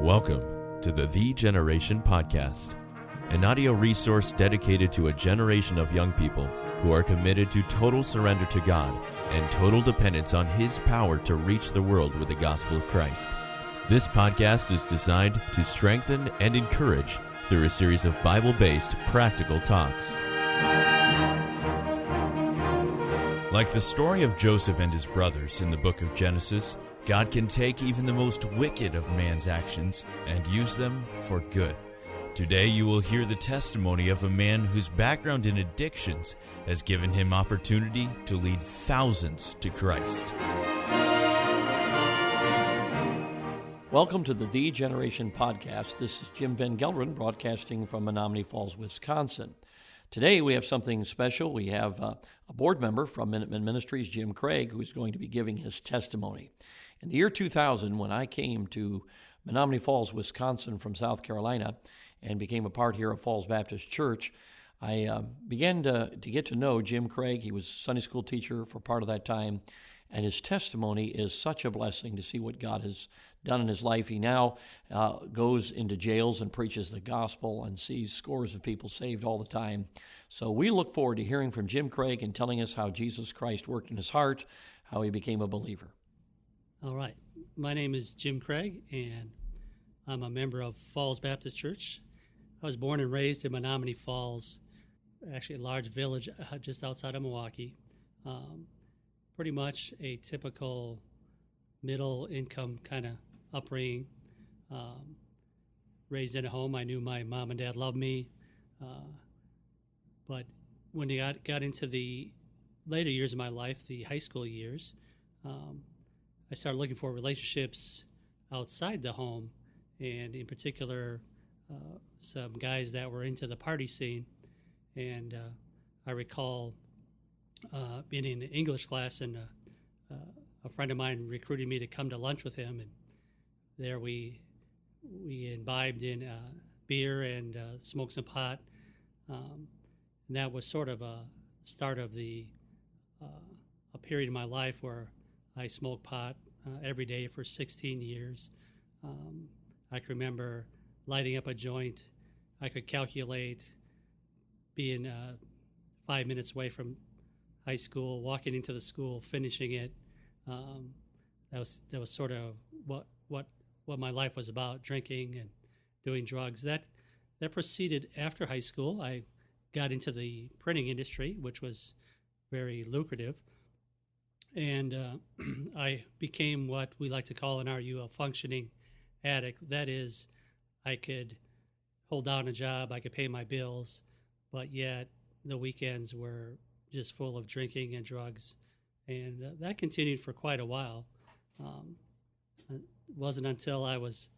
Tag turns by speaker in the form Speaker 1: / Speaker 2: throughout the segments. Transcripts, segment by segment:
Speaker 1: Welcome to the Generation Podcast, an audio resource dedicated to a generation of young people who are committed to total surrender to God and total dependence on His power to reach the world with the gospel of Christ. This podcast is designed to strengthen and encourage through a series of Bible-based practical talks. Like the story of Joseph and his brothers in the book of Genesis, God can take even the most wicked of man's actions and use them for good. Today you will hear the testimony of a man whose background in addictions has given him opportunity to lead thousands to Christ.
Speaker 2: Welcome to the Generation Podcast. This is Jim Van Gelderen broadcasting from Menomonee Falls, Wisconsin. Today we have something special. We have a board member from Minuteman Ministries, Jim Craig, who's going to be giving his testimony. In the year 2000, when I came to Menomonee Falls, Wisconsin from South Carolina and became a part here of Falls Baptist Church, I began to get to know Jim Craig. He was a Sunday school teacher for part of that time, and his testimony is such a blessing to see what God has done in his life. He now goes into jails and preaches the gospel and sees scores of people saved all the time. So we look forward to hearing from Jim Craig and telling us how Jesus Christ worked in his heart, how he became a believer.
Speaker 3: All right. My name is Jim Craig, and I'm a member of Falls Baptist Church. I was born and raised in Menomonee Falls, actually a large village just outside of Milwaukee. Pretty much a typical middle-income kind of upbringing. Raised in a home, I knew my mom and dad loved me. But when I got into the later years of my life, the high school years, I started looking for relationships outside the home, and in particular, some guys that were into the party scene. And I recall being in the English class, and a friend of mine recruited me to come to lunch with him, and there we imbibed in beer and smoked some pot. And that was sort of a start of a period in my life where I smoked pot every day for 16 years. I can remember lighting up a joint. I could calculate being 5 minutes away from high school, walking into the school, finishing it. That was sort of what my life was about: drinking and doing drugs. That proceeded after high school. I got into the printing industry, which was very lucrative. And I became what we like to call in RU a functioning addict. That is, I could hold down a job, I could pay my bills, but yet the weekends were just full of drinking and drugs. And that continued for quite a while. It wasn't until I was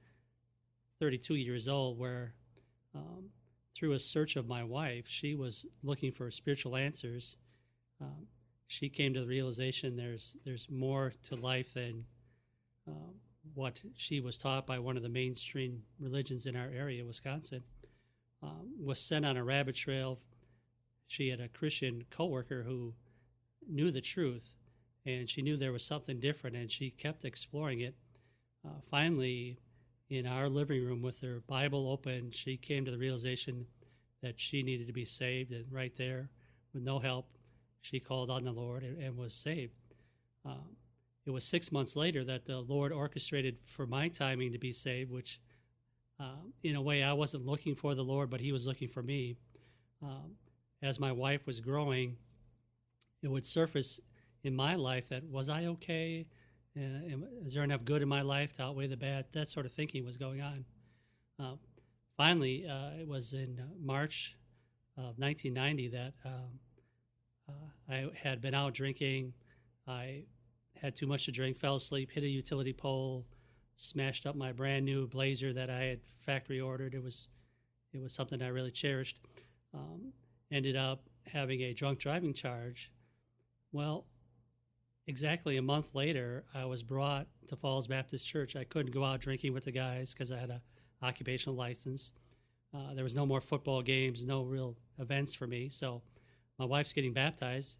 Speaker 3: 32 years old where, through a search of my wife, she was looking for spiritual answers. She came to the realization there's more to life than what she was taught by one of the mainstream religions in our area, Wisconsin. Was sent on a rabbit trail. She had a Christian coworker who knew the truth, and she knew there was something different, and she kept exploring it. Finally, in our living room with her Bible open, she came to the realization that she needed to be saved, and right there, with no help, she called on the Lord and was saved. It was 6 months later that the Lord orchestrated for my timing to be saved, which in a way I wasn't looking for the Lord, but He was looking for me. As my wife was growing, it would surface in my life that, was I okay? Is there enough good in my life to outweigh the bad? That sort of thinking was going on. Finally, it was in March of 1990 that I had been out drinking. I had too much to drink, fell asleep, hit a utility pole, smashed up my brand new Blazer that I had factory ordered. It was something I really cherished. Ended up having a drunk driving charge. Well, exactly a month later, I was brought to Falls Baptist Church. I couldn't go out drinking with the guys because I had an occupational license. There was no more football games, no real events for me. So my wife's getting baptized,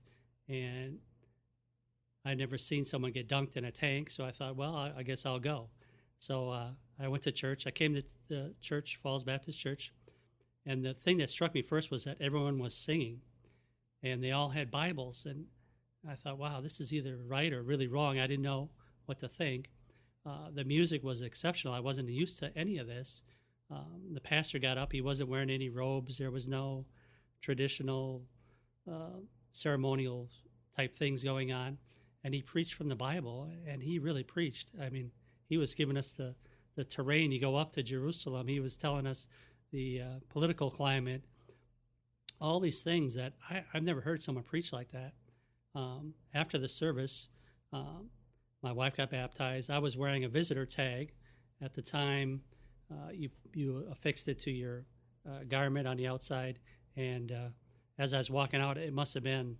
Speaker 3: and I'd never seen someone get dunked in a tank, so I thought, well, I guess I'll go. So I went to church. I came to the church, Falls Baptist Church, and the thing that struck me first was that everyone was singing, and they all had Bibles, and I thought, wow, this is either right or really wrong. I didn't know what to think. The music was exceptional. I wasn't used to any of this. The pastor got up. He wasn't wearing any robes. There was no traditional ceremonial type things going on. And he preached from the Bible, and he really preached. I mean, he was giving us the terrain. You go up to Jerusalem. He was telling us the political climate, all these things that I've never heard someone preach like that. After the service, my wife got baptized. I was wearing a visitor tag. At the time, you affixed it to your garment on the outside, and as I was walking out, it must have been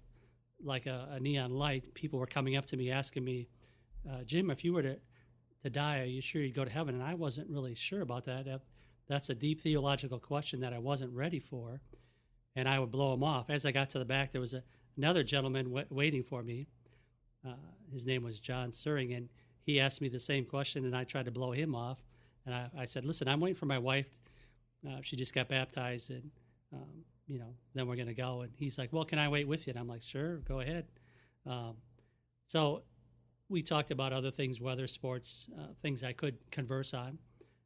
Speaker 3: like a neon light. People were coming up to me asking me, Jim, if you were to die, are you sure you'd go to heaven? And I wasn't really sure about that. That's a deep theological question that I wasn't ready for, and I would blow them off. As I got to the back, there was another gentleman waiting for me. His name was John Suring, and he asked me the same question, and I tried to blow him off. And I said, listen, I'm waiting for my wife. She just got baptized, and, then we're going to go. And he's like, well, can I wait with you? And I'm like, sure, go ahead. So we talked about other things, weather, sports, things I could converse on.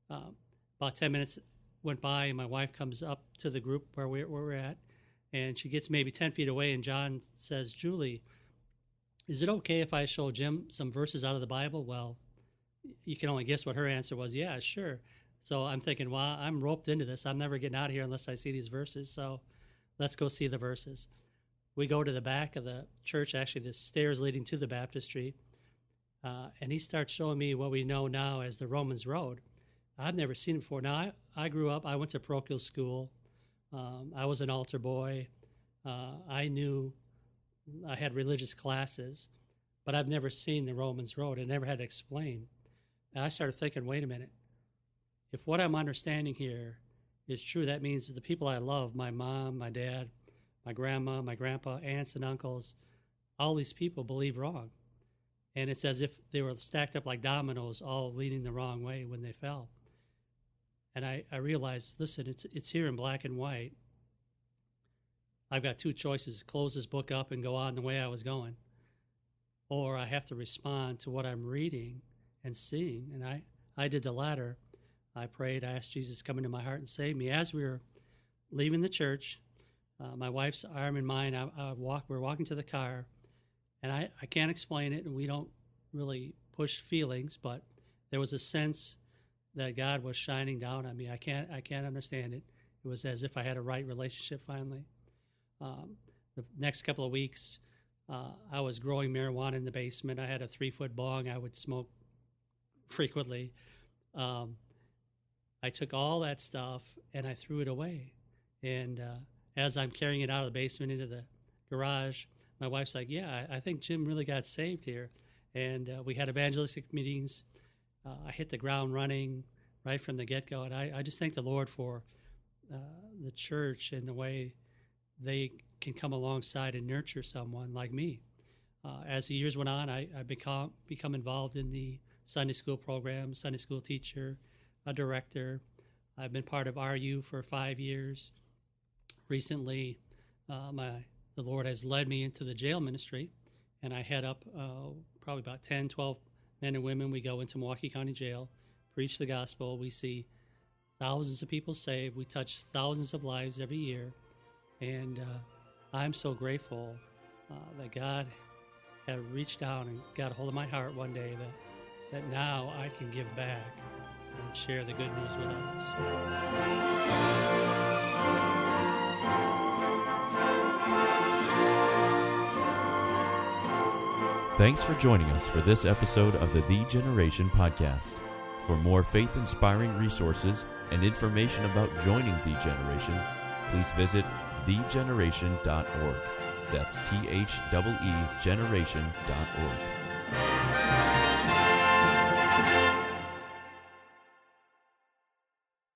Speaker 3: About 10 minutes went by, and my wife comes up to the group where we're at, and she gets maybe 10 feet away, and John says, Julie, is it okay if I show Jim some verses out of the Bible? Well, you can only guess what her answer was. Yeah, sure. So I'm thinking, well, I'm roped into this. I'm never getting out of here unless I see these verses. So let's go see the verses. We go to the back of the church, actually the stairs leading to the baptistry, and he starts showing me what we know now as the Romans Road. I've never seen it before. Now, I grew up, I went to parochial school. I was an altar boy. I had religious classes, but I've never seen the Romans Road. I never had to explain. And I started thinking, wait a minute. If what I'm understanding here is true, that means that the people I love, my mom, my dad, my grandma, my grandpa, aunts and uncles, all these people believe wrong. And it's as if they were stacked up like dominoes, all leading the wrong way when they fell. And I realized, listen, it's here in black and white. I've got two choices: close this book up and go on the way I was going, or I have to respond to what I'm reading and seeing. And I did the latter. I prayed. I asked Jesus to come into my heart and save me. As we were leaving the church, my wife's arm in mine, we're walking to the car, and I can't explain it, and we don't really push feelings, but there was a sense that God was shining down on me. I can't understand it. It was as if I had a right relationship finally. The next couple of weeks, I was growing marijuana in the basement. I had a 3-foot bong. I would smoke frequently. I took all that stuff and I threw it away. And as I'm carrying it out of the basement into the garage, my wife's like, yeah, I think Jim really got saved here. And we had evangelistic meetings. I hit the ground running right from the get-go. And I just thank the Lord for the church and the way they can come alongside and nurture someone like me. As the years went on, I become involved in the Sunday school program, Sunday school teacher, a director. I've been part of RU for 5 years. Recently, the Lord has led me into the jail ministry, and I head up probably about 10, 12 men and women. We go into Milwaukee County Jail, preach the gospel. We see thousands of people saved. We touch thousands of lives every year. And I'm so grateful that God had reached down and got a hold of my heart one day that now I can give back and share the good news with others.
Speaker 1: Thanks for joining us for this episode of the Generation Podcast. For more faith-inspiring resources and information about joining The Generation, please visit thegeneration.org. That's THEE generation.org.